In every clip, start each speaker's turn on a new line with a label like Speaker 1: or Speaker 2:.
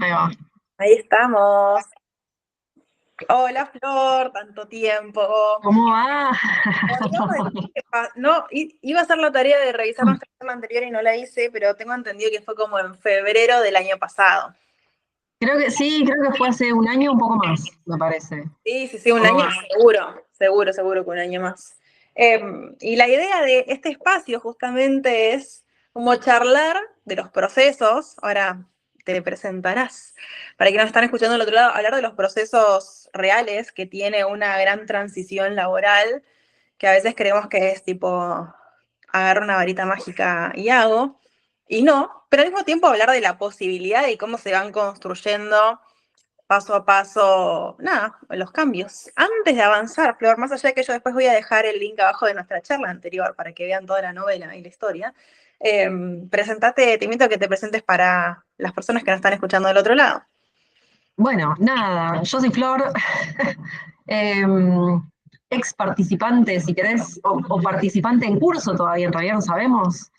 Speaker 1: Ahí va.
Speaker 2: Ahí estamos. Hola Flor, tanto tiempo.
Speaker 1: ¿Cómo va?
Speaker 2: No, iba a hacer la tarea de revisar nuestra charla anterior y no la hice, pero tengo entendido que fue como en febrero del año pasado.
Speaker 1: Creo que sí, creo que fue hace un año, un poco más, me parece.
Speaker 2: Sí, sí, sí, un
Speaker 1: Poco
Speaker 2: año
Speaker 1: más.
Speaker 2: seguro, seguro, seguro que un año más. Y la idea de este espacio justamente es como charlar de los procesos. Ahora te presentarás. Para quienes nos están escuchando del otro lado, hablar de los procesos reales que tiene una gran transición laboral, que a veces creemos que es tipo agarro una varita mágica y hago, y no, pero al mismo tiempo hablar de la posibilidad y cómo se van construyendo paso a paso, nada, los cambios. Antes de avanzar, Flor, más allá de que yo después voy a dejar el link abajo de nuestra charla anterior para que vean toda la novela y la historia, presentate, te invito a que te presentes para las personas que nos están escuchando del otro lado.
Speaker 1: Bueno, nada, yo soy Flor, em, ex participante, si querés, o participante en curso todavía, en realidad no sabemos,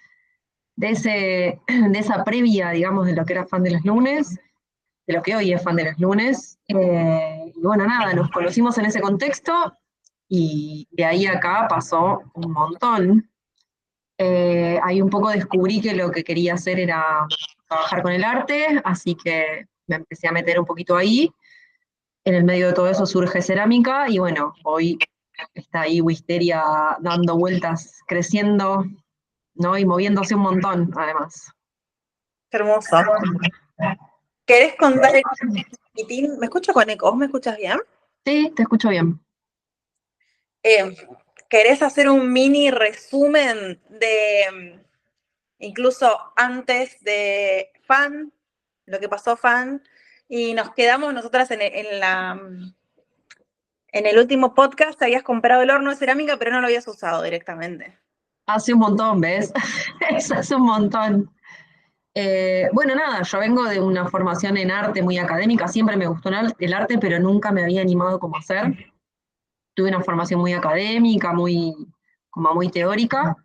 Speaker 1: de esa previa, digamos, de lo que era fan de los lunes, de lo que hoy es fan de los lunes. Y bueno, nada, nos conocimos en ese contexto y de ahí a acá pasó un montón. Ahí un poco descubrí que lo que quería hacer era trabajar con el arte, así que me empecé a meter un poquito ahí. En el medio de todo eso surge cerámica y bueno, hoy está ahí Wisteria dando vueltas, creciendo, ¿no? Y moviéndose un montón, además.
Speaker 2: Qué hermoso. ¿Querés contar el chiquitín? ¿Me escucho con eco? ¿Vos me escuchas bien?
Speaker 1: Sí, te escucho bien.
Speaker 2: Eh, ¿Querés hacer un mini resumen de incluso antes de Fan, lo que pasó Fan, y nos quedamos nosotras en el último podcast, habías comprado el horno de cerámica, pero no lo habías usado directamente.
Speaker 1: Hace un montón, ¿ves? Eso hace un montón. Bueno, nada, yo vengo de una formación en arte muy académica, siempre me gustó el arte, pero nunca me había animado como a hacer. Tuve una formación muy académica, como muy teórica.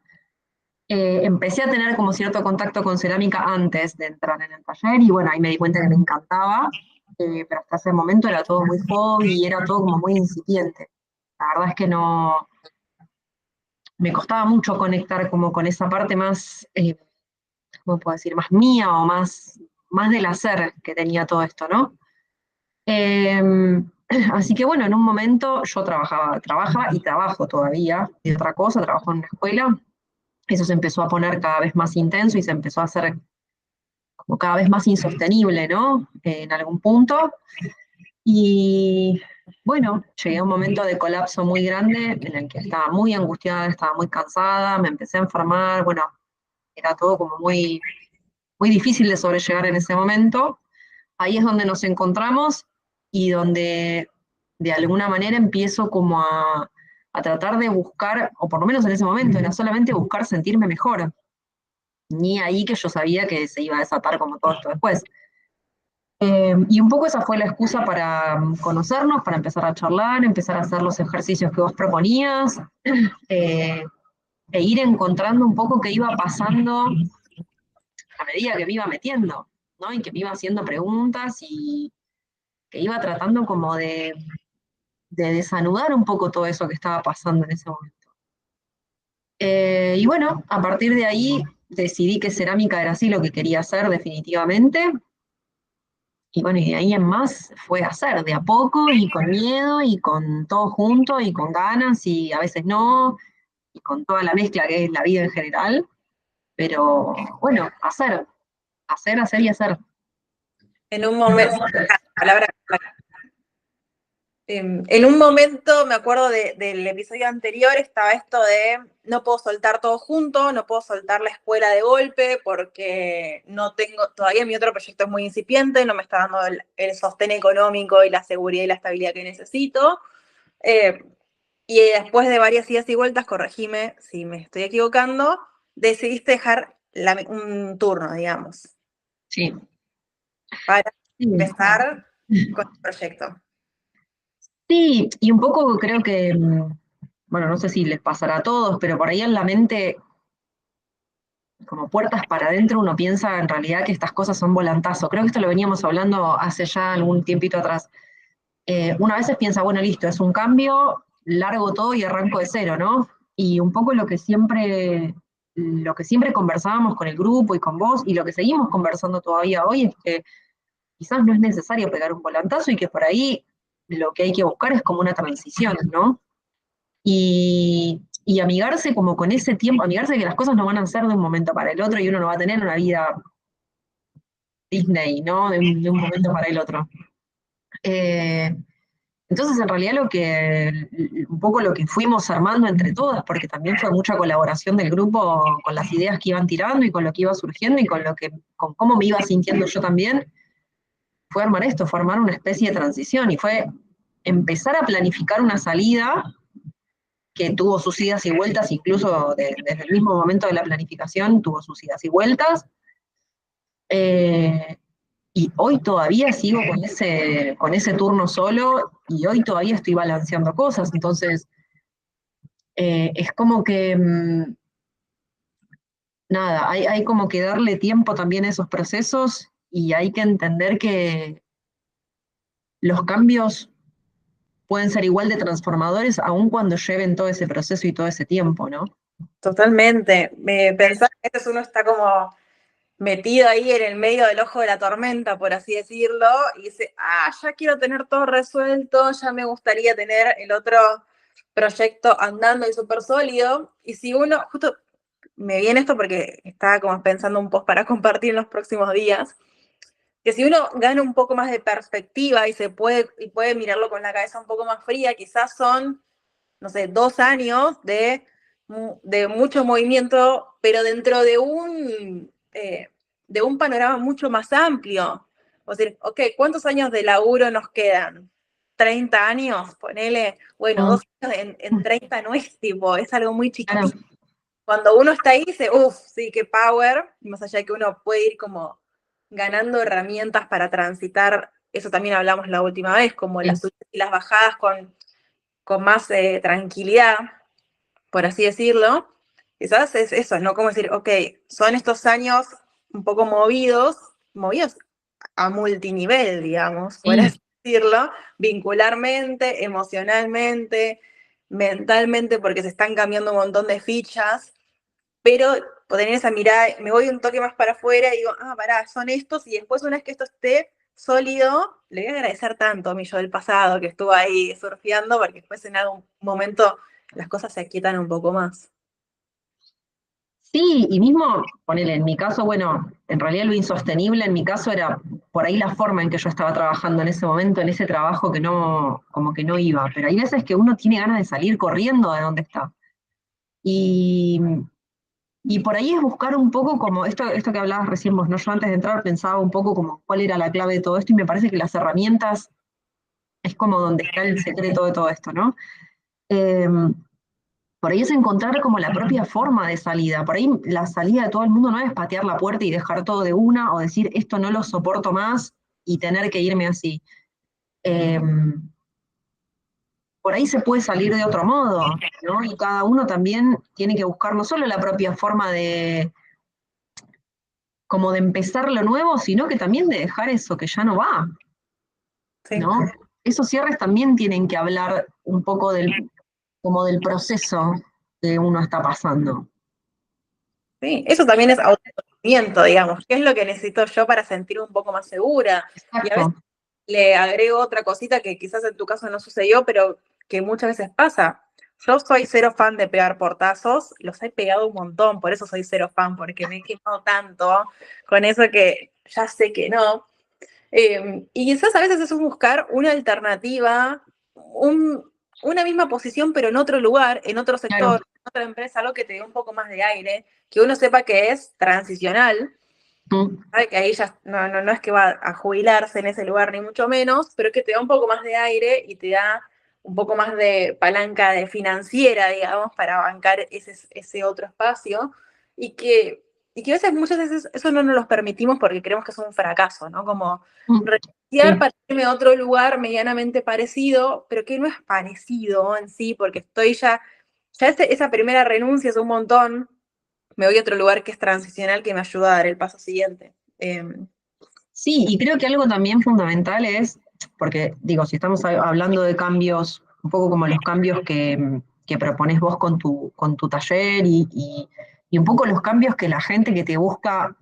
Speaker 1: Empecé a tener como cierto contacto con cerámica antes de entrar en el taller y bueno, ahí me di cuenta que me encantaba, pero hasta ese momento era todo muy hobby y era todo como muy incipiente. La verdad es que no, me costaba mucho conectar como con esa parte más, ¿cómo puedo decir? Más mía o más del hacer que tenía todo esto, ¿no? Eh, Así que bueno, en un momento yo trabajaba y trabajo todavía de otra cosa, trabajo en una escuela. Eso se empezó a poner cada vez más intenso y se empezó a hacer como cada vez más insostenible, ¿no? En algún punto. Y bueno, llegué a un momento de colapso muy grande en el que estaba muy angustiada, estaba muy cansada, me empecé a enfermar, bueno, era todo como muy difícil de sobrellevar en ese momento. Ahí es donde nos encontramos y donde de alguna manera empiezo como a tratar de buscar, o por lo menos en ese momento, era solamente buscar sentirme mejor. Ni ahí que yo sabía que se iba a desatar como todo esto después. Y un poco esa fue la excusa para conocernos, para empezar a charlar, empezar a hacer los ejercicios que vos proponías, eh, e ir encontrando un poco qué iba pasando a medida que me iba metiendo, ¿no? Y que me iba haciendo preguntas y que iba tratando como de desanudar un poco todo eso que estaba pasando en ese momento. Y bueno, a partir de ahí decidí que cerámica era así lo que quería hacer definitivamente. Y bueno, y de ahí en más fue hacer de a poco y con miedo y con todo junto y con ganas y a veces no, y con toda la mezcla que es la vida en general. Pero bueno, hacer y hacer.
Speaker 2: En un momento, palabra, en un momento, me acuerdo del episodio anterior, estaba esto de no puedo soltar todo junto, no puedo soltar la escuela de golpe porque no tengo, todavía mi otro proyecto es muy incipiente, no me está dando el sostén económico y la seguridad y la estabilidad que necesito. Eh, y después de varias idas y vueltas, corregime si me estoy equivocando, decidiste dejar un turno, digamos,
Speaker 1: Sí,
Speaker 2: para
Speaker 1: sí.
Speaker 2: empezar con el proyecto.
Speaker 1: Sí, y un poco creo que, bueno, no sé si les pasará a todos, pero por ahí en la mente como puertas para adentro, uno piensa en realidad que estas cosas son volantazo. Creo que esto lo veníamos hablando hace ya algún tiempito atrás. Una vez piensa, bueno, listo, es un cambio, largo todo y arranco de cero, ¿no? Y un poco lo que siempre conversábamos con el grupo y con vos, y lo que seguimos conversando todavía hoy, es que quizás no es necesario pegar un volantazo y que por ahí lo que hay que buscar es como una transición, ¿no? Y amigarse como con ese tiempo, amigarse de que las cosas no van a ser de un momento para el otro y uno no va a tener una vida Disney, ¿no? De un momento para el otro. Eh, entonces, en realidad, un poco lo que fuimos armando entre todas, porque también fue mucha colaboración del grupo con las ideas que iban tirando y con lo que iba surgiendo y con cómo me iba sintiendo yo también, fue armar esto, fue armar una especie de transición y fue empezar a planificar una salida que tuvo sus idas y vueltas, incluso desde el mismo momento de la planificación, tuvo sus idas y vueltas. Eh, y hoy todavía sigo con ese turno solo y hoy todavía estoy balanceando cosas. Entonces, es como que, nada, hay como que darle tiempo también a esos procesos y hay que entender que los cambios pueden ser igual de transformadores aun cuando lleven todo ese proceso y todo ese tiempo, ¿no?
Speaker 2: Totalmente. Pensar que a veces uno está como metido ahí en el medio del ojo de la tormenta, por así decirlo, y dice, ya quiero tener todo resuelto, ya me gustaría tener el otro proyecto andando y súper sólido. Y si uno, justo me viene esto porque estaba como pensando un post para compartir en los próximos días, que si uno gana un poco más de perspectiva y puede mirarlo con la cabeza un poco más fría, quizás son, no sé, 2 años de mucho movimiento, pero dentro de un panorama mucho más amplio. O sea, ok, ¿cuántos años de laburo nos quedan? ¿30 años? Ponele, bueno,
Speaker 1: Mm,
Speaker 2: 2 años en 30 no es tipo, es algo muy
Speaker 1: claro,
Speaker 2: chiquitito. Cuando uno está ahí dice, uff, sí, qué power, más allá de que uno puede ir como ganando herramientas para transitar, eso también hablamos la última vez, como
Speaker 1: sí,
Speaker 2: las subidas y las bajadas con más tranquilidad, por así decirlo. Quizás es eso, ¿no? Como decir, ok, son estos años un poco movidos a multinivel, digamos, por
Speaker 1: sí,
Speaker 2: así decirlo, vincularmente, emocionalmente, mentalmente, porque se están cambiando un montón de fichas, pero tener esa mirada, me voy un toque más para afuera y digo, pará, son estos, y después una vez que esto esté sólido, le voy a agradecer tanto a mi yo del pasado que estuvo ahí surfeando, porque después en algún momento las cosas se aquietan un poco más.
Speaker 1: sí, y mismo, ponele, en mi caso, bueno, en realidad lo insostenible en mi caso era por ahí la forma en que yo estaba trabajando en ese momento, en ese trabajo que no, como que no iba, pero hay veces que uno tiene ganas de salir corriendo de donde está. Y, y por ahí es buscar un poco como esto que hablabas recién vos, ¿no? Yo antes de entrar pensaba un poco como cuál era la clave de todo esto y me parece que las herramientas es como donde está el secreto de todo esto, ¿no? Eh, por ahí es encontrar como la propia forma de salida. Por ahí la salida de todo el mundo no es patear la puerta y dejar todo de una o decir esto no lo soporto más y tener que irme así. Eh, por ahí se puede salir de otro modo, ¿no? Y cada uno también tiene que buscar no solo la propia forma de como de empezar lo nuevo, sino que también de dejar eso que ya no va,
Speaker 2: Sí.
Speaker 1: ¿no? Esos cierres también tienen que hablar un poco como del proceso que uno está pasando.
Speaker 2: Sí, eso también es autoconocimiento, digamos. ¿Qué es lo que necesito yo para sentirme un poco más segura? Y a veces
Speaker 1: Exacto.
Speaker 2: le agrego otra cosita que quizás en tu caso no sucedió, pero que muchas veces pasa. Yo soy cero fan de pegar portazos, los he pegado un montón, por eso soy cero fan, porque me he quemado tanto con eso que ya sé que no. Y quizás a veces es buscar una alternativa, una misma posición, pero en otro lugar, en otro
Speaker 1: Claro.
Speaker 2: sector, en otra empresa, algo que te dé un poco más de aire, que uno sepa que es transicional,
Speaker 1: Mm.
Speaker 2: sabe que ahí ya no es que va a jubilarse en ese lugar, ni mucho menos, pero es que te da un poco más de aire y te da un poco más de palanca de financiera, digamos, para bancar ese otro espacio, y que, y que a veces, muchas veces, eso no nos lo permitimos porque creemos que es un fracaso, ¿no? Como
Speaker 1: Mm.
Speaker 2: renunciar
Speaker 1: Sí,
Speaker 2: para irme a otro lugar medianamente parecido, pero que no es parecido en sí, porque estoy ya esa primera renuncia es un montón, me voy a otro lugar que es transicional, que me ayuda a dar el paso siguiente.
Speaker 1: Sí, y creo que algo también fundamental es, porque digo, si estamos hablando de cambios, un poco como los cambios que propones vos con tu taller y un poco los cambios que la gente que te busca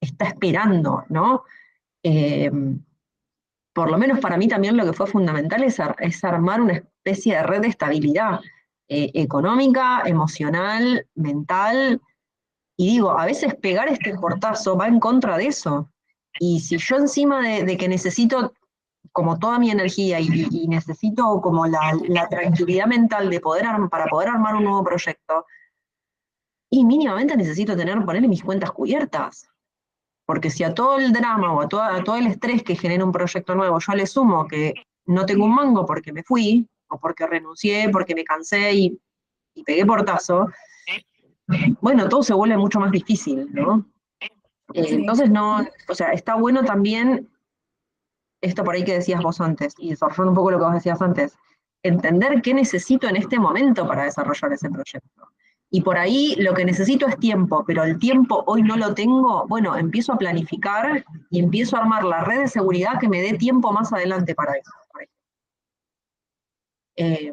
Speaker 1: está esperando, ¿no? Eh, por lo menos para mí también lo que fue fundamental es armar una especie de red de estabilidad económica, emocional, mental, y digo, a veces pegar este portazo va en contra de eso. Y si yo encima de que necesito como toda mi energía y necesito como la tranquilidad mental de para poder armar un nuevo proyecto, y mínimamente necesito ponerle mis cuentas cubiertas. Porque si a todo el drama o a todo el estrés que genera un proyecto nuevo yo le sumo que no tengo un mango porque me fui, o porque renuncié, porque me cansé y pegué portazo, bueno, todo se vuelve mucho más difícil, ¿no?
Speaker 2: Sí.
Speaker 1: Entonces no, o sea, está bueno también esto por ahí que decías vos antes, y desarrollando un poco lo que vos decías antes, entender qué necesito en este momento para desarrollar ese proyecto. Y por ahí lo que necesito es tiempo, pero el tiempo hoy no lo tengo, bueno, empiezo a planificar y empiezo a armar la red de seguridad que me dé tiempo más adelante para eso. Eh,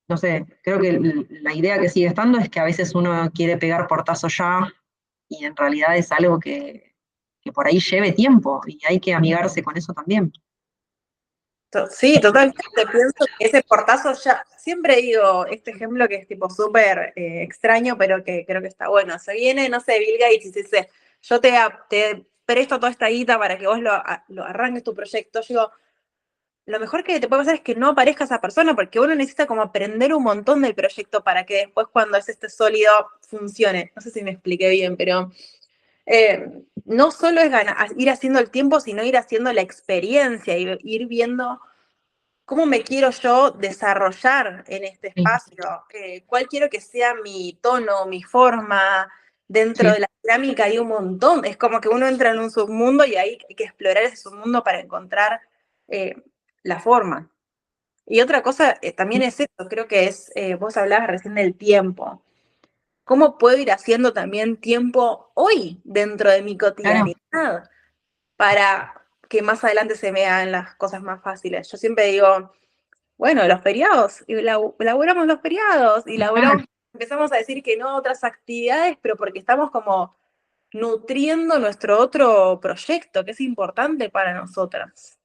Speaker 1: no sé, creo que la idea que sigue estando es que a veces uno quiere pegar portazo ya y en realidad es algo que por ahí lleve tiempo y hay que amigarse con eso también.
Speaker 2: Sí, totalmente. Pienso que ese portazo ya, siempre digo este ejemplo que es tipo súper extraño, pero que creo que está bueno. Se viene, no sé, Bill Gates y dice, yo te presto toda esta guita para que vos lo arranques tu proyecto. Yo digo, lo mejor que te puede pasar es que no aparezca esa persona, porque uno necesita como aprender un montón del proyecto para que después cuando es este sólido funcione. No sé si me expliqué bien, pero no solo es ir haciendo el tiempo, sino ir haciendo la experiencia y ir viendo cómo me quiero yo desarrollar en este
Speaker 1: Sí,
Speaker 2: espacio, cuál quiero que sea mi tono, mi forma. Dentro
Speaker 1: sí.
Speaker 2: de la cerámica hay un montón, es como que uno entra en un submundo y ahí hay que explorar ese submundo para encontrar eh, la forma. Y otra cosa también es esto, creo que es, vos hablabas recién del tiempo. ¿Cómo puedo ir haciendo también tiempo hoy dentro de mi
Speaker 1: Claro,
Speaker 2: cotidianidad para que más adelante se me hagan las cosas más fáciles? Yo siempre digo, bueno, los feriados, y laburamos los feriados, y
Speaker 1: claro.
Speaker 2: laburamos, empezamos a decir que no a otras actividades, pero porque estamos como nutriendo nuestro otro proyecto, que es importante para nosotras.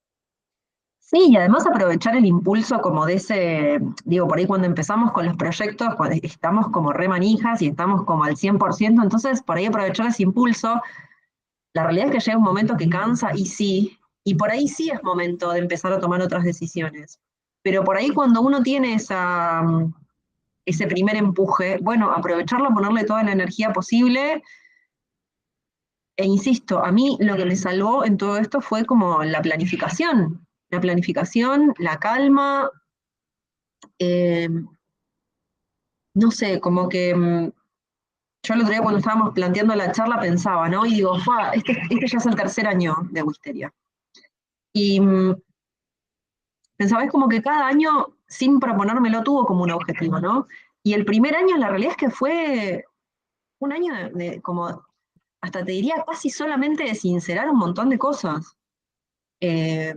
Speaker 1: Sí, y además aprovechar el impulso como de ese, digo, por ahí cuando empezamos con los proyectos, cuando estamos como re manijas y estamos como al 100%, entonces por ahí aprovechar ese impulso, la realidad es que llega un momento que cansa y sí, y por ahí sí es momento de empezar a tomar otras decisiones. Pero por ahí cuando uno tiene ese primer empuje, bueno, aprovecharlo, ponerle toda la energía posible. E insisto, a mí lo que me salvó en todo esto fue como la planificación, la calma, eh, no sé, como que yo el otro día cuando estábamos planteando la charla pensaba, ¿no? Y digo, este ya es el tercer año de Wisteria. Y pensaba, es como que cada año, sin proponérmelo, tuvo como un objetivo, ¿no? Y el primer año la realidad es que fue un año como, hasta te diría, casi solamente de sincerar un montón de cosas. eh,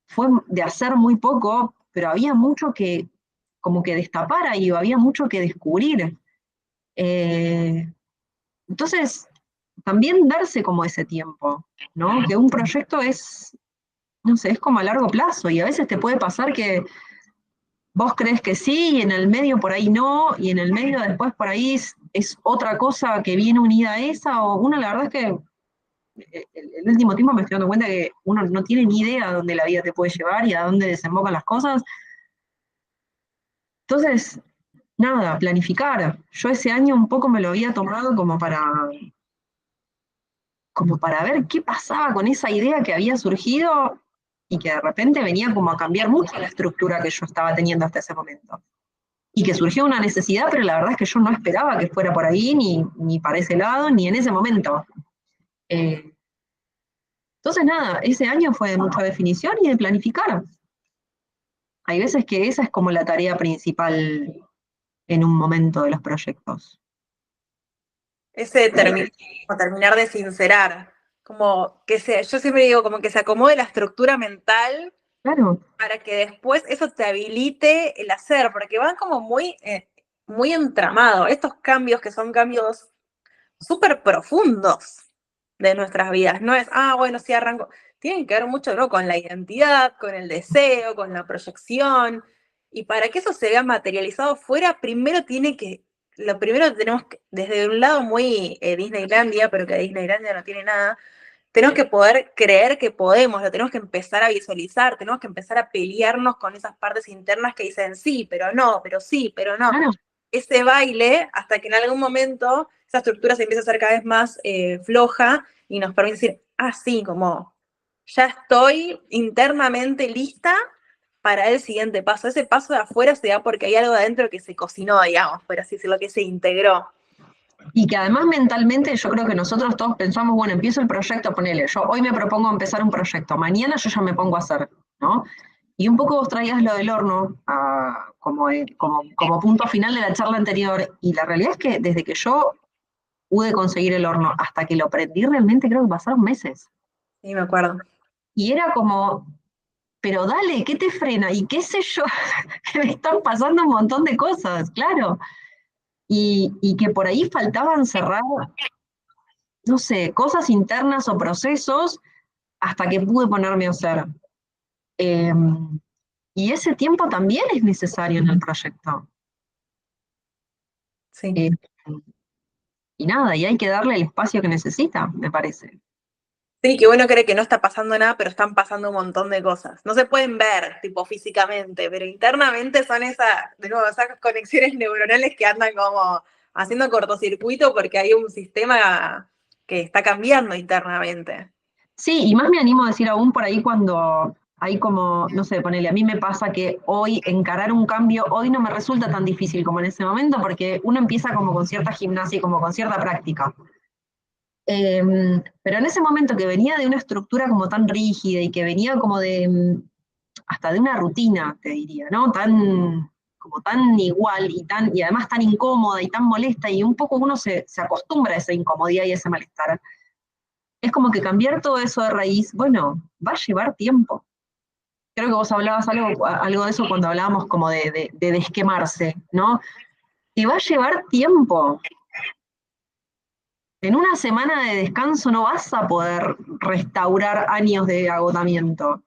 Speaker 1: fue de hacer muy poco, pero había mucho que como que destapar ahí, había mucho que descubrir. Eh, entonces, también darse como ese tiempo, ¿no? Que un proyecto es, no sé, es como a largo plazo y a veces te puede pasar que vos crees que sí y en el medio por ahí no, y en el medio después por ahí es otra cosa que viene unida a esa, o uno la verdad es que el último tiempo me estoy dando cuenta que uno no tiene ni idea a dónde la vida te puede llevar y a dónde desembocan las cosas. Entonces, nada, planificar. Yo ese año un poco me lo había tomado como para ver qué pasaba con esa idea que había surgido y que de repente venía como a cambiar mucho la estructura que yo estaba teniendo hasta ese momento. Y que surgió una necesidad, pero la verdad es que yo no esperaba que fuera por ahí, ni para ese lado, ni en ese momento. Eh, entonces, nada, ese año fue de mucha definición y de planificar. Hay veces que esa es como la tarea principal en un momento de los proyectos.
Speaker 2: ese terminar de sincerar, como que yo siempre digo, como que se acomode la estructura mental
Speaker 1: Claro,
Speaker 2: para que después eso te habilite el hacer, porque van como muy entramados, estos cambios que son cambios súper profundos de nuestras vidas, no es, bueno, sí arranco, tienen que ver mucho, ¿no? Con la identidad, con el deseo, con la proyección, y para que eso se vea materializado fuera, lo primero tenemos que, desde un lado muy Disneylandia, pero que Disneylandia no tiene nada, tenemos que poder creer que podemos, lo tenemos que empezar a visualizar, tenemos que empezar a pelearnos con esas partes internas que dicen sí, pero no, pero sí, pero no.
Speaker 1: claro.
Speaker 2: Ese baile hasta que en algún momento esa estructura se empieza a hacer cada vez más floja y nos permite decir, sí, como ya estoy internamente lista para el siguiente paso. Ese paso de afuera se da porque hay algo de adentro que se cocinó, digamos, por así decirlo, que se integró.
Speaker 1: Y que además mentalmente yo creo que nosotros todos pensamos, bueno, empiezo el proyecto, ponele, yo hoy me propongo empezar un proyecto, mañana yo ya me pongo a hacer, ¿no? Y un poco vos traías lo del horno como punto final de la charla anterior, y la realidad es que desde que yo pude conseguir el horno hasta que lo prendí realmente creo que pasaron meses.
Speaker 2: Sí, me acuerdo.
Speaker 1: Y era como, pero dale, ¿qué te frena? Y qué sé yo, que me están pasando un montón de cosas, claro. Y que por ahí faltaban cerrar, no sé, cosas internas o procesos hasta que pude ponerme a hacer. Eh, y ese tiempo también es necesario en el proyecto.
Speaker 2: Sí.
Speaker 1: Eh, y nada, y hay que darle el espacio que necesita, me parece.
Speaker 2: Sí, que uno cree que no está pasando nada, pero están pasando un montón de cosas. No se pueden ver, tipo, físicamente, pero internamente son de nuevo, esas conexiones neuronales que andan como haciendo cortocircuito porque hay un sistema que está cambiando internamente.
Speaker 1: Sí, y más me animo a decir aún por ahí cuando hay como, no sé, ponele, a mí me pasa que hoy encarar un cambio, hoy no me resulta tan difícil como en ese momento, porque uno empieza como con cierta gimnasia y como con cierta práctica. Pero en ese momento que venía de una estructura como tan rígida y que venía como hasta de una rutina, te diría, ¿no? Como tan igual y además tan incómoda y tan molesta, y un poco uno se acostumbra a esa incomodidad y a ese malestar. Es como que cambiar todo eso de raíz, bueno, va a llevar tiempo. Creo que vos hablabas algo de eso cuando hablábamos como de desquemarse, ¿no? Te va a llevar tiempo. En una semana de descanso no vas a poder restaurar años de agotamiento.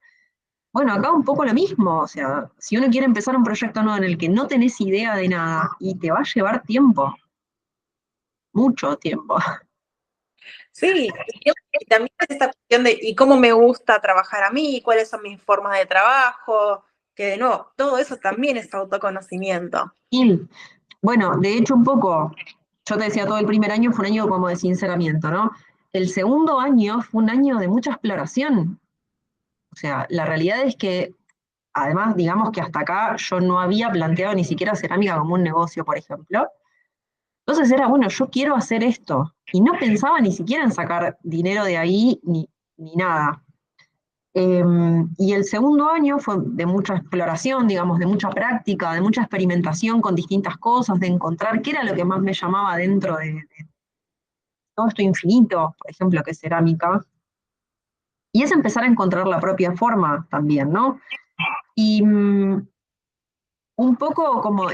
Speaker 1: Bueno, acá un poco lo mismo, o sea, si uno quiere empezar un proyecto nuevo en el que no tenés idea de nada y te va a llevar tiempo, mucho tiempo.
Speaker 2: Sí, y también es esta cuestión de, ¿y cómo me gusta trabajar a mí? ¿Cuáles son mis formas de trabajo? Que de nuevo, todo eso también es autoconocimiento.
Speaker 1: Y bueno, de hecho un poco, yo te decía, todo el primer año fue un año como de sinceramiento, ¿no? El segundo año fue un año de mucha exploración. O sea, la realidad es que, además, digamos que hasta acá yo no había planteado ni siquiera cerámica como un negocio, por ejemplo. Entonces era, bueno, yo quiero hacer esto. Y no pensaba ni siquiera en sacar dinero de ahí ni nada. Y el segundo año fue de mucha exploración, digamos, de mucha práctica, de mucha experimentación con distintas cosas, de encontrar qué era lo que más me llamaba dentro de todo esto infinito, por ejemplo, que es cerámica. Y es empezar a encontrar la propia forma también, ¿no? Y un poco como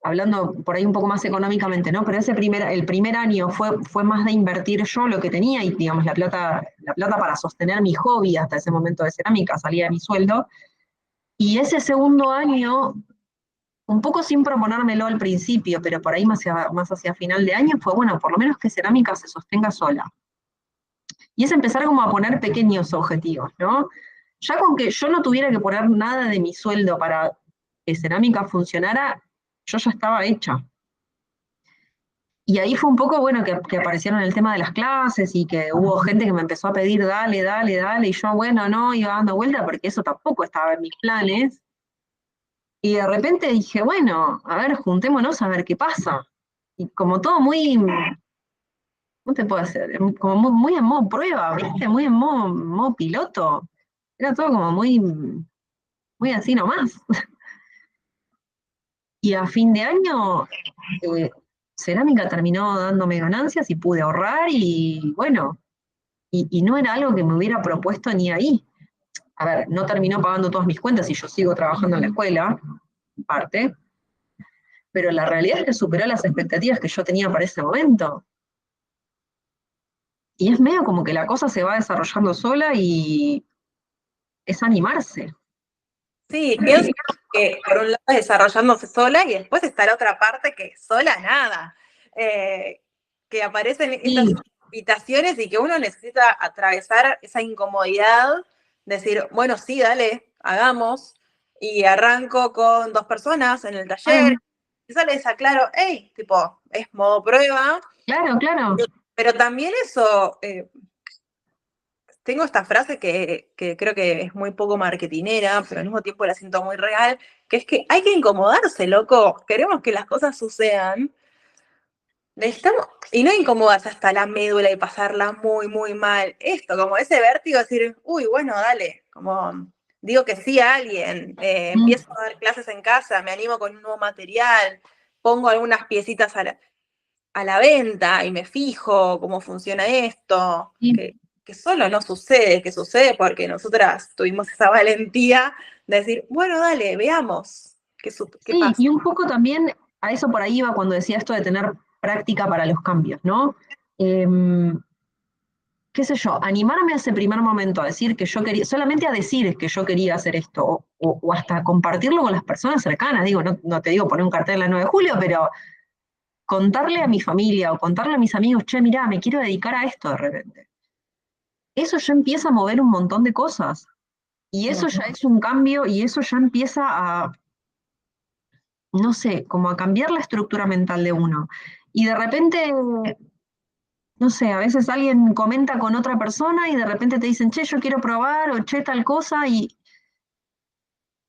Speaker 1: hablando por ahí un poco más económicamente, ¿no? Pero el primer año fue más de invertir yo lo que tenía y, digamos, la plata para sostener mi hobby hasta ese momento de cerámica, salía de mi sueldo. Y ese segundo año, un poco sin proponérmelo al principio, pero por ahí más hacia final de año, fue bueno, por lo menos que cerámica se sostenga sola. Y es empezar como a poner pequeños objetivos, ¿no? Ya con que yo no tuviera que poner nada de mi sueldo para que cerámica funcionara, yo ya estaba hecha. Y ahí fue un poco bueno que aparecieron el tema de las clases y que hubo gente que me empezó a pedir, dale, dale, dale, y yo, bueno, no, iba dando vuelta porque eso tampoco estaba en mis planes. Y de repente dije, bueno, a ver, juntémonos a ver qué pasa. Y como todo muy, ¿cómo te puedo hacer? Como muy en modo prueba, ¿viste? Muy en modo piloto. Era todo como muy así nomás. Y a fin de año, eh, cerámica terminó dándome ganancias y pude ahorrar y bueno, y no era algo que me hubiera propuesto ni ahí. A ver, no terminó pagando todas mis cuentas y yo sigo trabajando en la escuela, en parte, pero la realidad es que superó las expectativas que yo tenía para ese momento. Y es medio como que la cosa se va desarrollando sola y es animarse.
Speaker 2: Sí, pienso que por un lado es desarrollándose sola y después está la otra parte que sola nada. Que aparecen estas
Speaker 1: Sí,
Speaker 2: invitaciones y que uno necesita atravesar esa incomodidad, decir, bueno, sí, dale, hagamos, y arranco con 2 personas en el taller, y sale esa, claro, hey, tipo, es modo prueba,
Speaker 1: claro, claro.
Speaker 2: pero también eso, tengo esta frase que creo que es muy poco marketinera, pero al mismo tiempo la siento muy real, que es que hay que incomodarse, loco. Queremos que las cosas sucedan. Necesitamos, y no incomodarse hasta la médula y pasarla muy, muy mal. Esto, como ese vértigo, decir, uy, bueno, dale, como digo que sí a alguien, empiezo a dar clases en casa, me animo con un nuevo material, pongo algunas piecitas a la venta y me fijo cómo funciona esto,
Speaker 1: Sí,
Speaker 2: que solo no sucede, que sucede porque nosotras tuvimos esa valentía de decir, bueno, dale, veamos qué
Speaker 1: sí,
Speaker 2: pasa.
Speaker 1: y un poco también a eso por ahí iba cuando decía esto de tener práctica para los cambios, ¿no? Qué sé yo, animarme a ese primer momento a decir que yo quería, solamente a decir que yo quería hacer esto, o hasta compartirlo con las personas cercanas, digo, no, no te digo poner un cartel el 9 de julio, pero contarle a mi familia o contarle a mis amigos, che, mirá, me quiero dedicar a esto de repente. Eso ya empieza a mover un montón de cosas. Y eso ya es un cambio y eso ya empieza a, no sé, como a cambiar la estructura mental de uno. Y de repente, no sé, a veces alguien comenta con otra persona y de repente te dicen, che, yo quiero probar o che, tal cosa y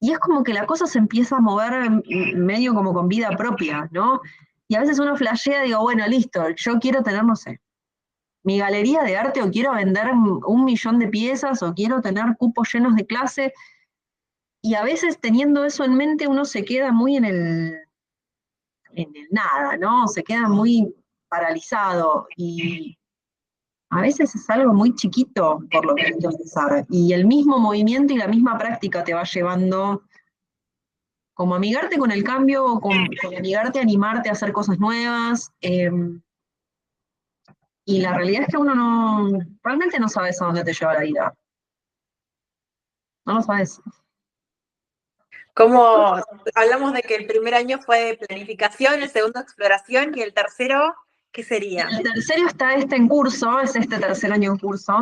Speaker 1: es como que la cosa se empieza a mover medio como con vida propia, ¿no? Y a veces uno flashea y digo, bueno, listo, yo quiero tener, no sé, mi galería de arte o quiero vender 1 millón de piezas o quiero tener cupos llenos de clase. Y a veces teniendo eso en mente uno se queda muy en el nada, ¿no? Se queda muy paralizado y a veces es algo muy chiquito por lo que hay que empezar. Y el mismo movimiento y la misma práctica te va llevando como amigarte con el cambio, con amigarte, animarte a hacer cosas nuevas. Y la realidad es que uno no, realmente no sabes a dónde te lleva la vida. No lo sabes.
Speaker 2: Como hablamos de que el primer año fue de planificación, el segundo exploración y el tercero, ¿qué sería?
Speaker 1: El tercero está este en curso, es este tercer año en curso,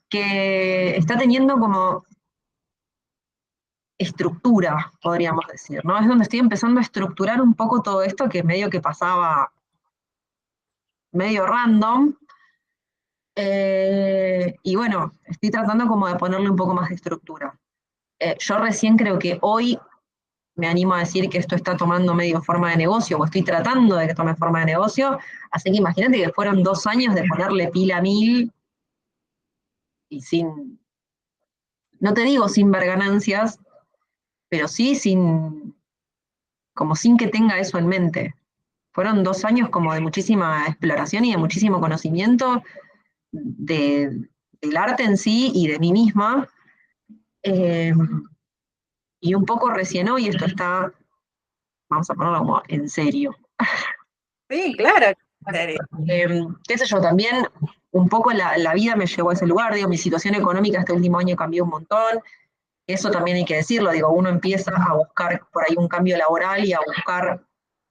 Speaker 1: que está teniendo como estructura, podríamos decir, ¿no? Es donde estoy empezando a estructurar un poco todo esto que medio que pasaba medio random. Y bueno, estoy tratando como de ponerle un poco más de estructura. Yo recién creo que hoy me animo a decir que esto está tomando medio forma de negocio, o estoy tratando de que tome forma de negocio, así que imagínate que fueron 2 años de ponerle pila a mil y sin, no te digo sin ver ganancias, pero sí sin, como sin que tenga eso en mente. Fueron 2 años como de muchísima exploración y de muchísimo conocimiento de, del arte en sí y de mí misma. eh, y un poco recién hoy esto está, vamos a ponerlo como en serio.
Speaker 2: Sí, claro.
Speaker 1: Qué sé yo, también un poco la vida me llevó a ese lugar, digo, mi situación económica este último año cambió un montón, eso también hay que decirlo, digo, uno empieza a buscar por ahí un cambio laboral y a buscar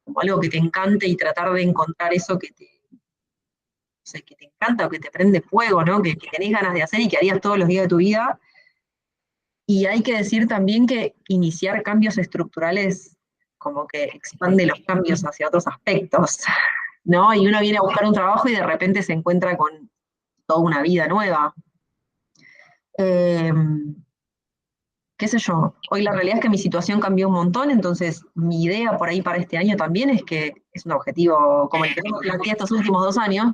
Speaker 1: como algo que te encante y tratar de encontrar eso que te, no sé, que te encanta o que te prende fuego, ¿no? Que tenés ganas de hacer y que harías todos los días de tu vida. Y hay que decir también que iniciar cambios estructurales como que expande los cambios hacia otros aspectos, ¿no? Y uno viene a buscar un trabajo y de repente se encuentra con toda una vida nueva. Eh, qué sé yo, hoy la realidad es que mi situación cambió un montón, entonces mi idea por ahí para este año también es que es un objetivo como el que tengo planteado estos últimos 2 años,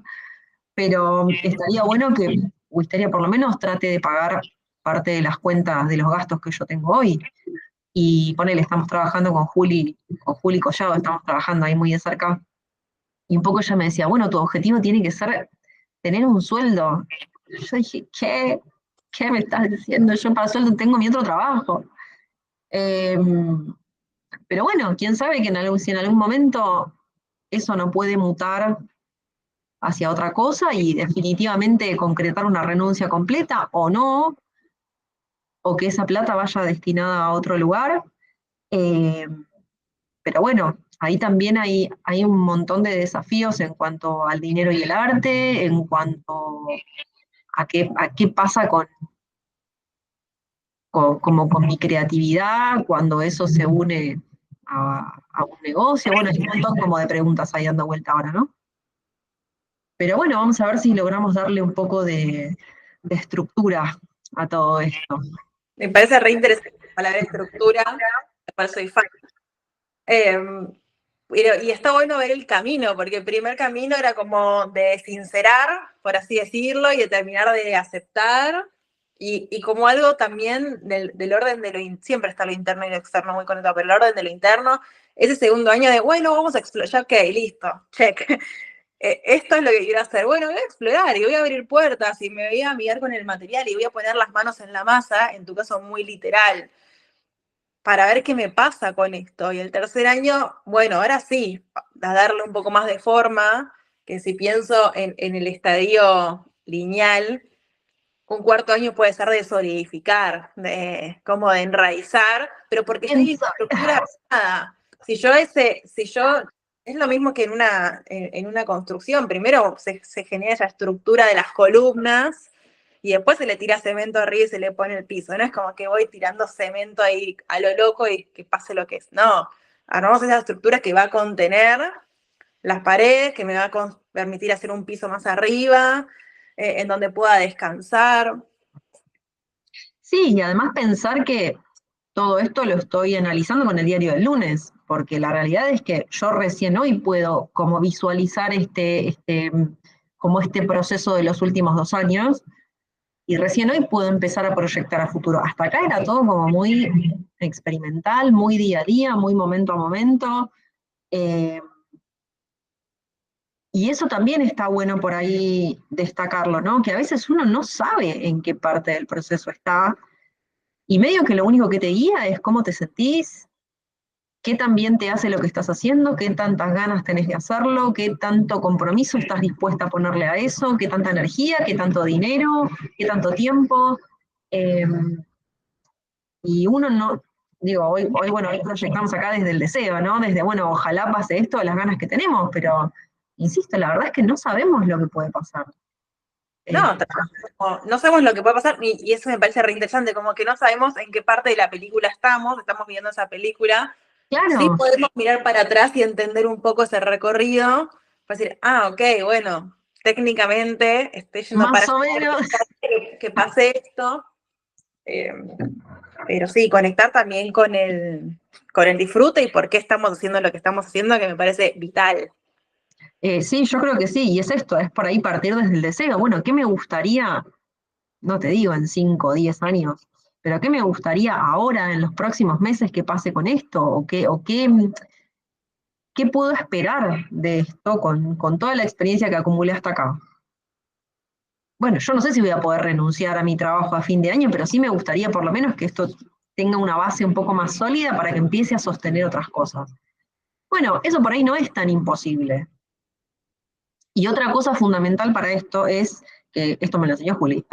Speaker 1: pero estaría bueno que Wisteria por lo menos trate de pagar parte de las cuentas de los gastos que yo tengo hoy. Y ponele, estamos trabajando con Juli Collado, estamos trabajando ahí muy de cerca. Y un poco ella me decía, bueno, tu objetivo tiene que ser tener un sueldo. Yo dije, ¿qué? ¿Qué me estás diciendo? Yo para sueldo tengo mi otro trabajo. Eh, pero bueno, quién sabe que si en algún momento eso no puede mutar hacia otra cosa y definitivamente concretar una renuncia completa o no, o que esa plata vaya destinada a otro lugar. Eh, pero bueno, ahí también hay un montón de desafíos en cuanto al dinero y el arte, en cuanto a qué pasa como con mi creatividad cuando eso se une a un negocio. Bueno, hay un montón como de preguntas ahí dando vuelta ahora, ¿no? Pero bueno, vamos a ver si logramos darle un poco de estructura a todo esto.
Speaker 2: Me parece re interesante la palabra estructura, por eso soy fan. Y está bueno ver el camino, porque el primer camino era como de sincerar, por así decirlo, y de terminar de aceptar, y como algo también del orden de siempre está lo interno y lo externo muy conectado, pero el orden de lo interno, ese segundo año de, bueno, vamos a explorar, ya ok, listo, check. Esto es lo que quiero hacer. Bueno, voy a explorar y voy a abrir puertas y me voy a mirar con el material y voy a poner las manos en la masa, en tu caso muy literal, para ver qué me pasa con esto. Y el tercer año, bueno, ahora sí, a darle un poco más de forma, que si pienso en el estadio lineal, un cuarto año puede ser de solidificar, como de enraizar, pero porque ya hay una estructura armada. Es lo mismo que en una construcción, primero se genera esa estructura de las columnas, y después se le tira cemento arriba y se le pone el piso. No es como que voy tirando cemento ahí a lo loco y que pase lo que es. No, armamos esa estructura que va a contener las paredes, que me va a permitir hacer un piso más arriba, en donde pueda descansar.
Speaker 1: Sí, y además pensar que todo esto lo estoy analizando con el diario del lunes, porque la realidad es que yo recién hoy puedo como visualizar como este proceso de los últimos 2 años, y recién hoy puedo empezar a proyectar a futuro. Hasta acá era todo como muy experimental, muy día a día, muy momento a momento. Eh, y eso también está bueno por ahí destacarlo, ¿no? Que a veces uno no sabe en qué parte del proceso está, y medio que lo único que te guía es cómo te sentís, qué tan bien te hace lo que estás haciendo, qué tantas ganas tenés de hacerlo, qué tanto compromiso estás dispuesta a ponerle a eso, qué tanta energía, qué tanto dinero, qué tanto tiempo. Eh, y uno no, digo, bueno, hoy proyectamos acá desde el deseo, ¿no? Desde, bueno, ojalá pase esto, las ganas que tenemos, pero, insisto, la verdad es que no sabemos lo que puede pasar.
Speaker 2: No, no sabemos lo que puede pasar, y eso me parece re interesante, como que no sabemos en qué parte de la película estamos viendo esa película. Sí
Speaker 1: Claro,
Speaker 2: podemos mirar para atrás y entender un poco ese recorrido, para decir, ok, bueno, técnicamente estoy yendo para
Speaker 1: más o menos.
Speaker 2: que pase esto, eh, pero sí, conectar también con el disfrute y por qué estamos haciendo lo que estamos haciendo, que me parece vital.
Speaker 1: Sí, yo creo que sí, y es esto, es por ahí partir desde el deseo. Bueno, ¿qué me gustaría? No te digo en 5 o 10 años, pero ¿qué me gustaría ahora, en los próximos meses, que pase con esto? ¿Qué puedo esperar de esto con toda la experiencia que acumulé hasta acá? Bueno, yo no sé si voy a poder renunciar a mi trabajo a fin de año, pero sí me gustaría por lo menos que esto tenga una base un poco más sólida para que empiece a sostener otras cosas. Bueno, eso por ahí no es tan imposible. Y otra cosa fundamental para esto es, que esto me lo enseñó Juli,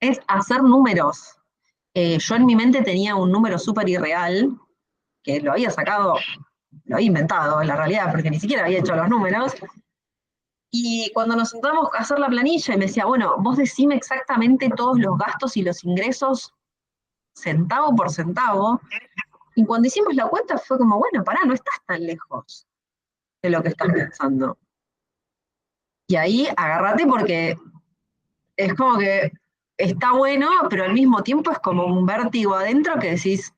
Speaker 1: es hacer números. Yo en mi mente tenía un número súper irreal, que lo había sacado, lo había inventado en la realidad, porque ni siquiera había hecho los números. Y cuando nos sentamos a hacer la planilla, y me decía, bueno, vos decime exactamente todos los gastos y los ingresos, centavo por centavo. Y cuando hicimos la cuenta fue como, bueno, pará, no estás tan lejos de lo que estás pensando. Y ahí agárrate porque es como que está bueno, pero al mismo tiempo es como un vértigo adentro que decís,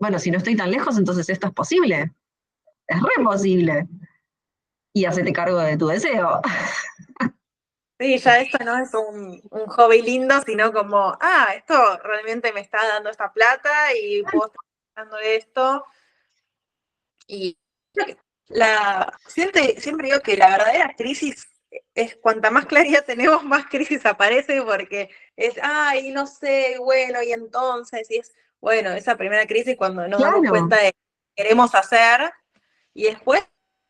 Speaker 1: bueno, si no estoy tan lejos, entonces esto es posible. Es re posible. Y hacete cargo de tu deseo.
Speaker 2: Sí, ya esto no es un hobby lindo, sino como, esto realmente me está dando esta plata y puedo estar haciendo esto. Y Siempre digo que la verdadera crisis es cuanta más claridad tenemos, más crisis aparece porque es, ay, no sé, bueno, y entonces, y es, bueno, esa primera crisis cuando nos damos
Speaker 1: Claro.
Speaker 2: cuenta de que queremos hacer y después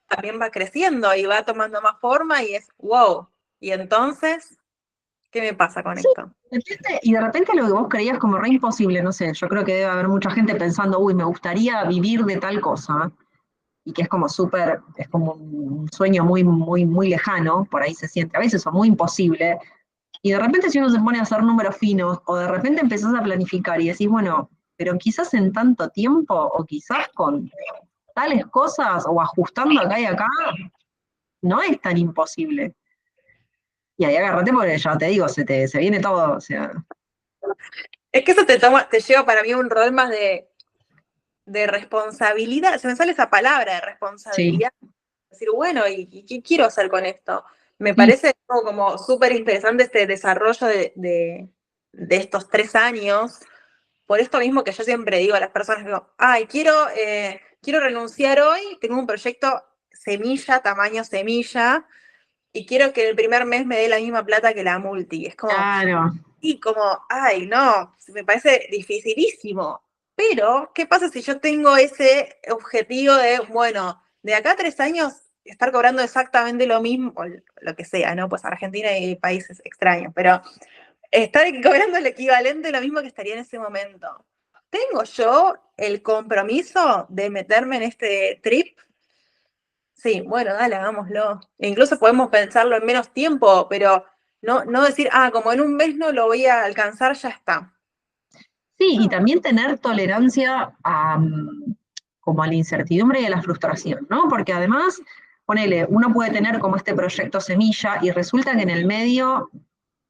Speaker 2: también va creciendo y va tomando más forma y es, wow, y entonces, ¿qué me pasa con
Speaker 1: Sí,
Speaker 2: esto?
Speaker 1: y de repente lo que vos creías como re imposible, no sé, yo creo que debe haber mucha gente pensando, uy, me gustaría vivir de tal cosa, y que es como súper, es como un sueño muy, muy, muy lejano, por ahí se siente a veces, o muy imposible, y de repente si uno se pone a hacer números finos, o de repente empezás a planificar y decís, bueno, pero quizás en tanto tiempo, o quizás con tales cosas, o ajustando acá y acá, no es tan imposible. Y ahí agárrate porque ya te digo, se viene todo, o sea,
Speaker 2: Es que eso te lleva para mí a un rol más de responsabilidad, se me sale esa palabra de
Speaker 1: sí.
Speaker 2: responsabilidad, decir, bueno, ¿y qué quiero hacer con esto? Me
Speaker 1: Sí,
Speaker 2: parece como súper interesante este desarrollo de estos 3 años, por esto mismo que yo siempre digo a las personas, digo, ay, quiero renunciar hoy, tengo un proyecto semilla, tamaño semilla, y quiero que el primer mes me dé la misma plata que la multi. Es como,
Speaker 1: claro.
Speaker 2: y como, ay, no, me parece dificilísimo. Pero, ¿qué pasa si yo tengo ese objetivo de, bueno, de acá a 3 años estar cobrando exactamente lo mismo, o lo que sea, ¿no? Pues Argentina y países extraños, pero estar cobrando el equivalente a lo mismo que estaría en ese momento. ¿Tengo yo el compromiso de meterme en este trip? Sí, bueno, dale, hagámoslo. E incluso podemos pensarlo en menos tiempo, pero no decir, como en un mes no lo voy a alcanzar, ya está.
Speaker 1: Sí, y también tener tolerancia a, como a la incertidumbre y a la frustración, ¿no? Porque además, ponele, uno puede tener como este proyecto semilla y resulta que en el medio,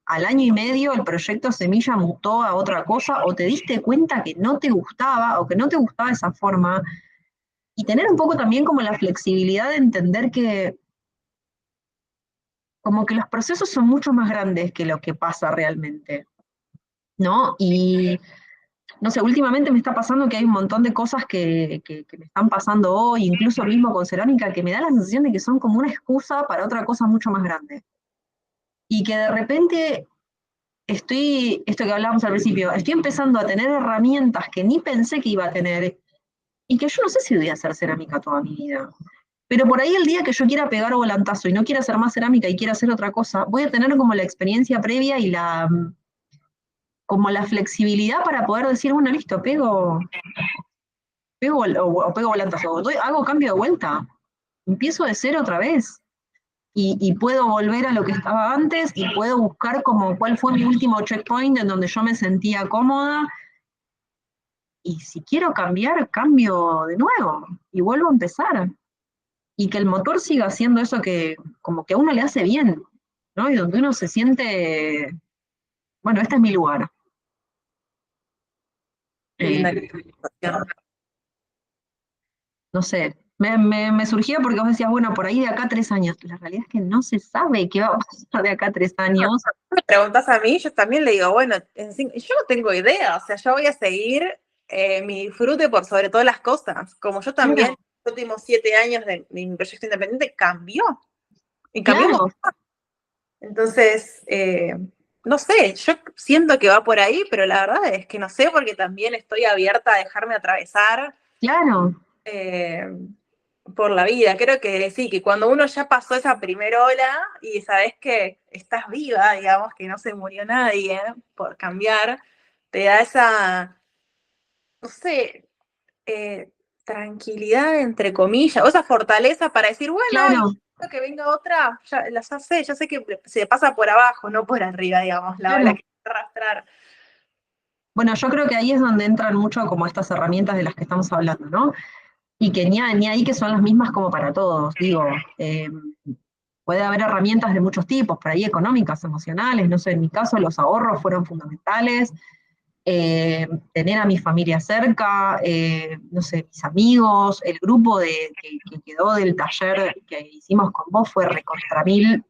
Speaker 1: al año y medio, el proyecto semilla mutó a otra cosa o te diste cuenta que no te gustaba o que no te gustaba esa forma y tener un poco también como la flexibilidad de entender que como que los procesos son mucho más grandes que lo que pasa realmente, ¿no? Y no sé, últimamente me está pasando que hay un montón de cosas que me están pasando hoy, incluso mismo con cerámica, que me da la sensación de que son como una excusa para otra cosa mucho más grande. Y que de repente esto que hablábamos al principio, estoy empezando a tener herramientas que ni pensé que iba a tener y que yo no sé si voy a hacer cerámica toda mi vida. Pero por ahí el día que yo quiera pegar volantazo y no quiera hacer más cerámica y quiera hacer otra cosa, voy a tener como la experiencia previa y como la flexibilidad para poder decir, bueno, listo, o pego volantazo, hago cambio de vuelta, empiezo de cero otra vez. Y puedo volver a lo que estaba antes y puedo buscar como cuál fue mi último checkpoint en donde yo me sentía cómoda y si quiero cambiar, cambio de nuevo y vuelvo a empezar. Y que el motor siga haciendo eso que como que a uno le hace bien, ¿no? Y donde uno se siente, bueno, este es mi lugar.
Speaker 2: Qué
Speaker 1: Eh,
Speaker 2: linda conversación.
Speaker 1: no sé, me surgía porque vos decías, bueno, por ahí de acá a 3 años. La realidad es que no se sabe qué va a pasar de acá a 3 años.
Speaker 2: Me preguntas a mí, yo también le digo, bueno, yo no tengo idea, o sea, yo voy a seguir mi disfrute por sobre todas las cosas. Como yo también,
Speaker 1: Claro,
Speaker 2: los últimos 7 años de mi proyecto independiente cambió, y cambió
Speaker 1: claro,
Speaker 2: mucho. Entonces, no sé, yo siento que va por ahí, pero la verdad es que no sé, porque también estoy abierta a dejarme atravesar
Speaker 1: claro.
Speaker 2: eh, por la vida. Creo que sí, que cuando uno ya pasó esa primera ola y sabes que estás viva, digamos, que no se murió nadie por cambiar, te da esa, no sé, tranquilidad, entre comillas, o esa fortaleza para decir, bueno, y
Speaker 1: Claro,
Speaker 2: que venga otra, ya sé que se pasa por abajo, no por arriba, digamos, la ola
Speaker 1: claro.
Speaker 2: que va a arrastrar.
Speaker 1: Bueno, yo creo que ahí es donde entran mucho como estas herramientas de las que estamos hablando, ¿no? Y que ni ahí que son las mismas como para todos, digo, puede haber herramientas de muchos tipos, por ahí económicas, emocionales, no sé, en mi caso los ahorros fueron fundamentales, tener a mi familia cerca, no sé, mis amigos, el grupo que quedó del taller que hicimos con vos fue recontra mil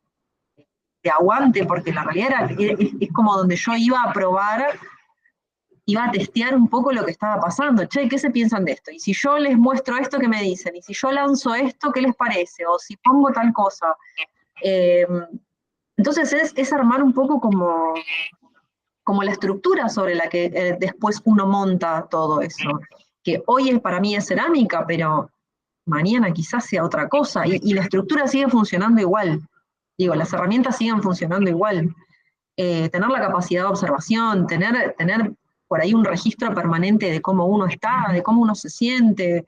Speaker 1: de aguante, porque la realidad es como donde yo iba a probar iba a testear un poco lo que estaba pasando. Che, ¿qué se piensan de esto? Y si yo les muestro esto, ¿qué me dicen? Y si yo lanzo esto, ¿qué les parece? O si pongo tal cosa. Eh, entonces es armar un poco como la estructura sobre la que después uno monta todo eso. Que hoy para mí es cerámica, pero mañana quizás sea otra cosa. Y la estructura sigue funcionando igual. Digo, las herramientas siguen funcionando igual. Tener la capacidad de observación, tener por ahí un registro permanente de cómo uno está, de cómo uno se siente.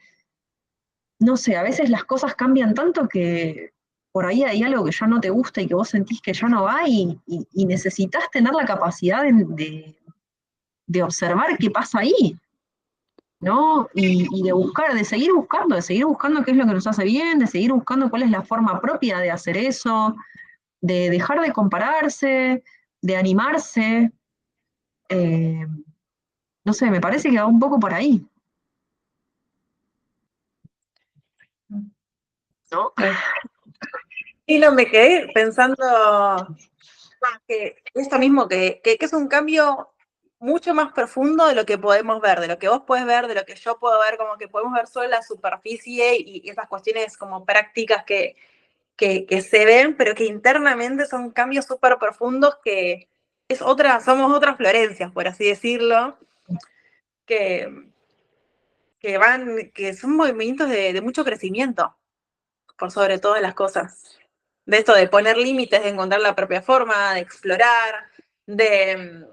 Speaker 1: No sé, a veces las cosas cambian tanto que por ahí hay algo que ya no te gusta y que vos sentís que ya no va y necesitas tener la capacidad de observar qué pasa ahí, ¿no? Y de seguir buscando qué es lo que nos hace bien, de seguir buscando cuál es la forma propia de hacer eso, de dejar de compararse, de animarse. eh, no sé, me parece que va un poco por ahí, ¿no?
Speaker 2: Y no me quedé pensando que esto mismo, que es un cambio mucho más profundo de lo que podemos ver, de lo que vos podés ver, de lo que yo puedo ver, como que podemos ver solo la superficie y esas cuestiones como prácticas que se ven, pero que internamente son cambios súper profundos que somos otras Florencias, por así decirlo, que, que son movimientos de mucho crecimiento, por sobre todas las cosas. De esto de poner límites, de encontrar la propia forma, de explorar, de,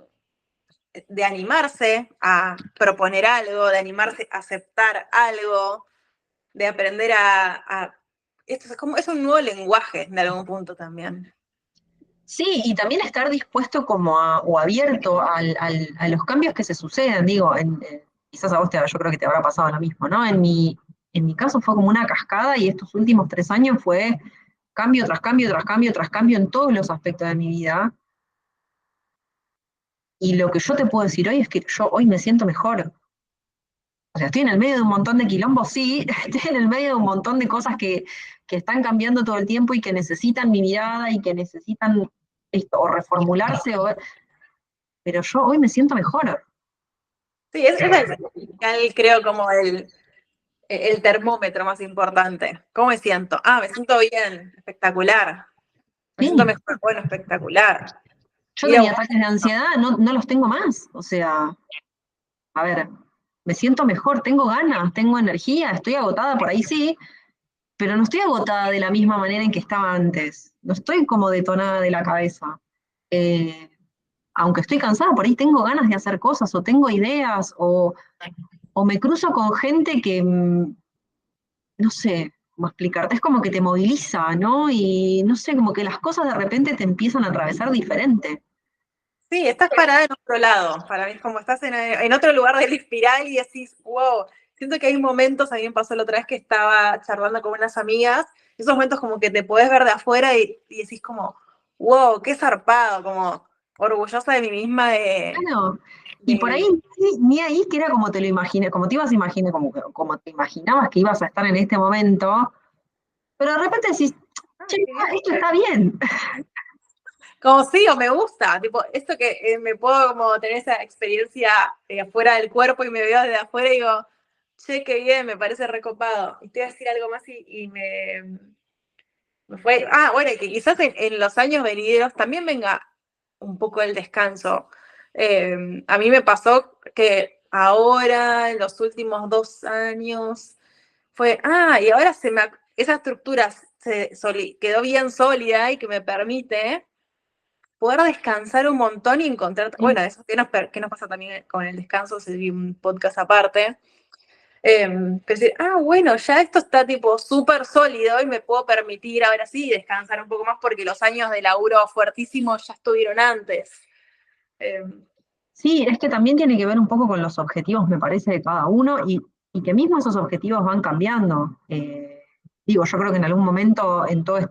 Speaker 2: de animarse a proponer algo, de animarse a aceptar algo, de aprender esto es un nuevo lenguaje en algún punto también.
Speaker 1: Sí, y también estar dispuesto como o abierto a los cambios que se sucedan, digo, quizás a vos yo creo que te habrá pasado lo mismo, ¿no? En mi caso fue como una cascada y estos últimos 3 años fue cambio tras cambio, tras cambio, tras cambio en todos los aspectos de mi vida. Y lo que yo te puedo decir hoy es que yo hoy me siento mejor. O sea, estoy en el medio de un montón de quilombos, sí, estoy en el medio de un montón de cosas que están cambiando todo el tiempo y que necesitan mi mirada y que necesitan esto, o reformularse, pero yo hoy me siento mejor.
Speaker 2: Sí, es creo como el termómetro más importante. ¿Cómo me siento? Ah, me siento bien, espectacular. Me
Speaker 1: Sí,
Speaker 2: siento mejor, bueno, espectacular.
Speaker 1: yo
Speaker 2: Ir a
Speaker 1: tenía
Speaker 2: buscar.
Speaker 1: ataques de ansiedad, no los tengo más. O sea, a ver, me siento mejor, tengo ganas, tengo energía, estoy agotada por ahí sí, pero no estoy agotada de la misma manera en que estaba antes. No estoy como detonada de la cabeza. Eh, aunque estoy cansada, por ahí tengo ganas de hacer cosas, o tengo ideas, o me cruzo con gente que, no sé cómo explicarte, es como que te moviliza, ¿no? Y no sé, como que las cosas de repente te empiezan a atravesar diferente.
Speaker 2: Sí, estás parada en otro lado. Para mí es como estás en otro lugar de la espiral y decís, wow. Siento que hay momentos, a mí me pasó la otra vez que estaba charlando con unas amigas, esos momentos como que te podés ver de afuera y decís como, wow, qué zarpado, como orgullosa de mí misma
Speaker 1: Bueno, y por ahí
Speaker 2: de
Speaker 1: ni ahí que era como te lo imaginé, como te ibas a imaginar, como te imaginabas que ibas a estar en este momento, pero de repente decís, che, esto está bien.
Speaker 2: como sí o me gusta, tipo, esto que me puedo como tener esa experiencia afuera del cuerpo y me veo desde afuera y digo, che, qué bien, me parece recopado. Y te voy a decir algo más y me fue, bueno, y que quizás en los años venideros también venga un poco el descanso. A mí me pasó que ahora, en los últimos 2 años, fue, y ahora esa estructura quedó bien sólida y que me permite poder descansar un montón y encontrar, bueno, eso que nos pasa también con el descanso, se vi un podcast aparte, decir, bueno, ya esto está tipo súper sólido y me puedo permitir ahora sí descansar un poco más porque los años de laburo fuertísimo ya estuvieron antes. Eh,
Speaker 1: Sí, es que también tiene que ver un poco con los objetivos, me parece, de cada uno y que mismo esos objetivos van cambiando. Digo, yo creo que en algún momento en todos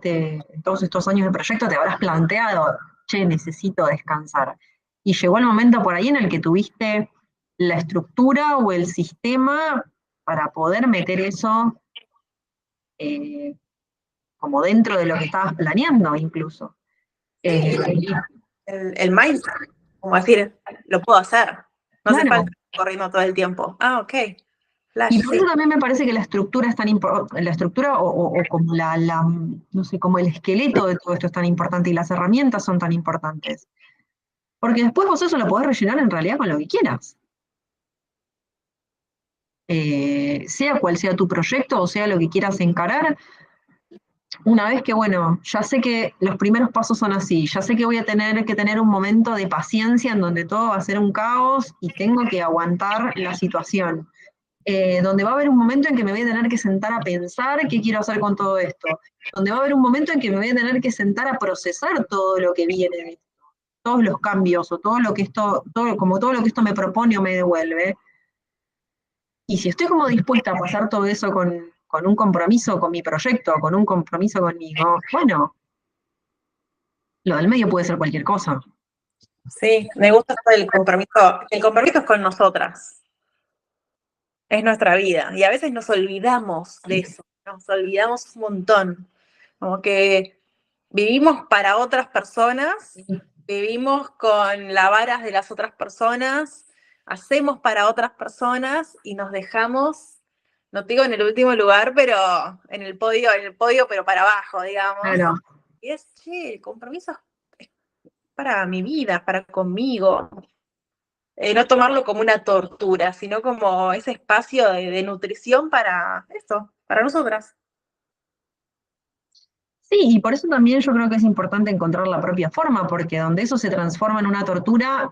Speaker 1: estos años de proyecto te habrás planteado, che, necesito descansar. Y llegó el momento por ahí en el que tuviste la estructura o el sistema para poder meter eso eh, como dentro de lo que estabas planeando incluso.
Speaker 2: sí,
Speaker 1: Eh,
Speaker 2: el mindset, como decir, lo puedo hacer. No hace
Speaker 1: Claro.
Speaker 2: falta estar corriendo todo el tiempo. Ah, ok.
Speaker 1: Y
Speaker 2: Flash,
Speaker 1: por eso
Speaker 2: sí.
Speaker 1: también me parece que la estructura es tan importante, la estructura o como no sé, como el esqueleto de todo esto es tan importante y las herramientas son tan importantes. Porque después vos eso lo podés rellenar en realidad con lo que quieras. Sea cual sea tu proyecto o sea lo que quieras encarar, una vez que, bueno, ya sé que los primeros pasos son así, ya sé que voy a tener que tener un momento de paciencia en donde todo va a ser un caos y tengo que aguantar la situación. Donde va a haber un momento en que me voy a tener que sentar a pensar qué quiero hacer con todo esto, donde va a haber un momento en que me voy a tener que sentar a procesar todo lo que viene de esto, todos los cambios o todo lo que esto, como todo lo que esto me propone o me devuelve. Y si estoy como dispuesta a pasar todo eso con un compromiso con mi proyecto, con un compromiso conmigo, bueno, lo del medio puede ser cualquier cosa.
Speaker 2: Sí, me gusta esto del compromiso. El compromiso es con nosotras. Es nuestra vida. Y a veces nos olvidamos de eso. Nos olvidamos un montón. Como que vivimos para otras personas, vivimos con las varas de las otras personas, hacemos para otras personas y nos dejamos, no te digo en el último lugar, pero en el podio, pero para abajo, digamos.
Speaker 1: Claro.
Speaker 2: Y es, che, el compromiso es para mi vida, para conmigo. No tomarlo como una tortura, sino como ese espacio de nutrición para esto, para nosotras.
Speaker 1: Sí, y por eso también yo creo que es importante encontrar la propia forma, porque donde eso se transforma en una tortura,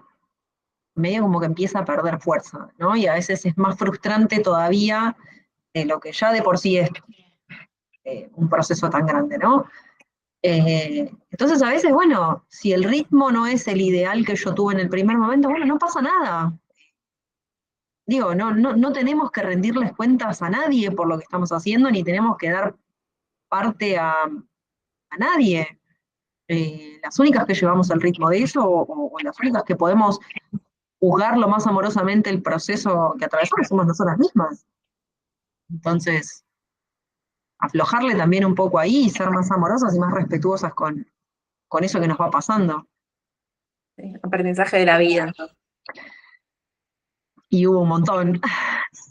Speaker 1: medio como que empieza a perder fuerza, ¿no? Y a veces es más frustrante todavía de lo que ya de por sí es un proceso tan grande, ¿no? Entonces a veces, bueno, si el ritmo no es el ideal que yo tuve en el primer momento, bueno, no pasa nada. Digo, no tenemos que rendirles cuentas a nadie por lo que estamos haciendo, ni tenemos que dar parte a nadie. Las únicas que llevamos el ritmo de eso, o las únicas que podemos juzgar lo más amorosamente el proceso que atravesamos, somos nosotras mismas. Entonces, aflojarle también un poco ahí y ser más amorosas y más respetuosas con eso que nos va pasando.
Speaker 2: Sí, aprendizaje de la vida.
Speaker 1: Y hubo un montón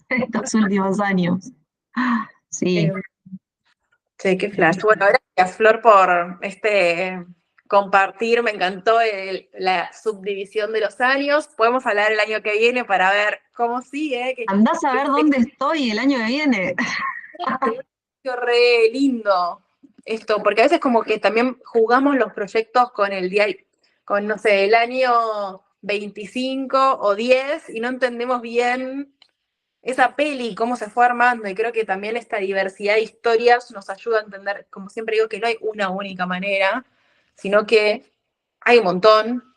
Speaker 1: estos últimos años. Sí,
Speaker 2: Eh, sí, qué flash. Bueno, gracias, Flor, por este compartir. Me encantó la subdivisión de los años. Podemos hablar el año que viene para ver cómo sigue.
Speaker 1: andás a ver dónde estoy el año que viene.
Speaker 2: Qué re lindo esto, porque a veces como que también jugamos los proyectos con el día, con, no sé, el año 25 o 10 y no entendemos bien esa peli, cómo se fue armando, y creo que también esta diversidad de historias nos ayuda a entender, como siempre digo, que no hay una única manera, sino que hay un montón,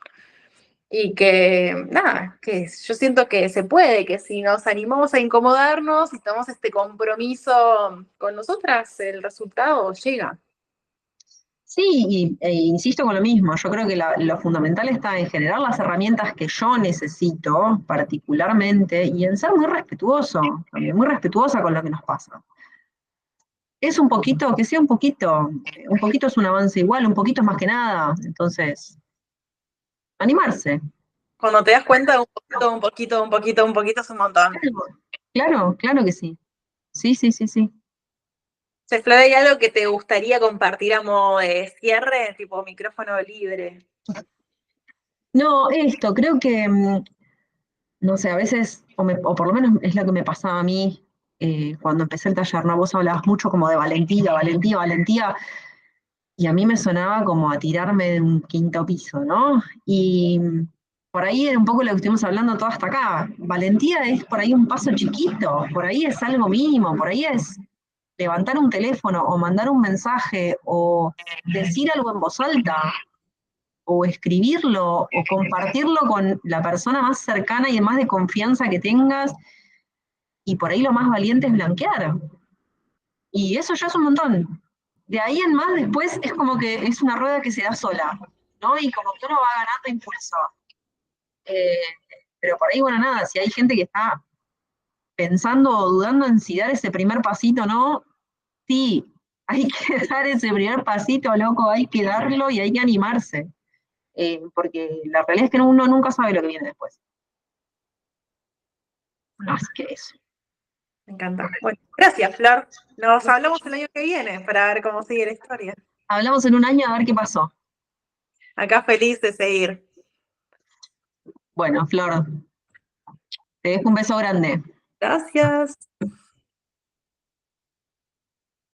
Speaker 2: y que, nada, que yo siento que se puede, que si nos animamos a incomodarnos y tomamos este compromiso con nosotras, el resultado llega.
Speaker 1: Sí, insisto con lo mismo, yo creo que lo fundamental está en generar las herramientas que yo necesito particularmente y en ser muy respetuoso, también muy respetuosa con lo que nos pasa. Es un poquito, que sea un poquito es un avance igual, un poquito es más que nada, entonces, animarse.
Speaker 2: Cuando te das cuenta, un poquito, un poquito, un poquito, un poquito es un montón.
Speaker 1: Claro, claro que sí. Sí, sí, sí, sí.
Speaker 2: Se Flor, ¿hay algo que te gustaría compartir a modo de cierre, tipo micrófono libre?
Speaker 1: No, esto, creo que, no sé, a veces, o por lo menos es lo que me pasaba a mí cuando empecé el taller, ¿no? Vos hablabas mucho como de valentía, valentía, valentía, y a mí me sonaba como a tirarme de un quinto piso, ¿no? Y por ahí era un poco lo que estuvimos hablando todo hasta acá. Valentía es por ahí un paso chiquito, por ahí es algo mínimo, por ahí es levantar un teléfono o mandar un mensaje o decir algo en voz alta o escribirlo o compartirlo con la persona más cercana y más de confianza que tengas y por ahí lo más valiente es blanquear. Y eso ya es un montón. De ahí en más después es como que es una rueda que se da sola, ¿no? Y como que uno va ganando impulso. Eh, pero por ahí, bueno, nada, si hay gente que está pensando o dudando en si dar ese primer pasito o no, sí, hay que dar ese primer pasito, loco, hay que darlo y hay que animarse. Porque la realidad es que uno nunca sabe lo que viene después. Así que eso.
Speaker 2: Me encanta. Bueno, gracias, Flor. Nos hablamos el año que viene para ver cómo sigue la historia.
Speaker 1: Hablamos en un año a ver qué pasó.
Speaker 2: Acá feliz de seguir.
Speaker 1: Bueno, Flor, te dejo un beso grande.
Speaker 2: Gracias.